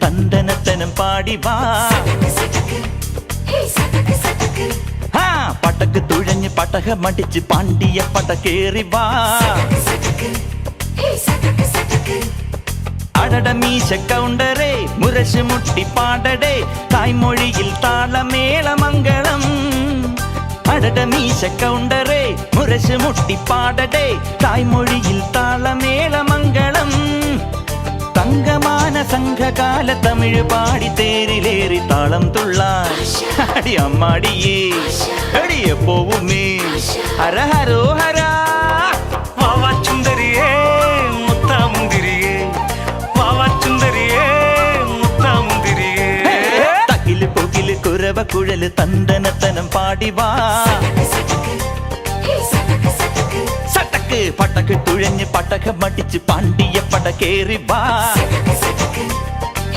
തന്തനത്തനം പാടി വാ പടക്ക് തുഴഞ്ഞ് പടകമടിച്ച് പാണ്ടിയ പടകേറി വാ അടട മീശ കൗണ്ടറേ മുരശ് മുട്ടി പാടടേ തായ്മൊഴിയിൽ താളമേളമംഗളം അടട മീശ കൗണ്ടറേ മുരശ് മുട്ടി പാടടേ തായ്മൊഴിയിൽ താളമേളമംഗളം തങ്കമാന സംഘകാല തമിഴ് പാടി തേരിലേറി താളം തുള്ളാൻ അടി അമ്മാടിയേ അടിയെ പോവുമേ ഹര ഹരോ ഹരാ വാവാ ചുന്ദരിയേ മുത്താമുന്തിരിയേ വാവാ ചുന്ദരിയേ മുത്താമുന്തിരിയേ തകില് പൊകില് കുരവ കുഴല് തന്തനത്തനം പാടി വാ സട്ടക്ക് പടക്ക് തുഴഞ്ഞ് പടകമടിച്ച് പാണ്ടിയ പടകേറി വാ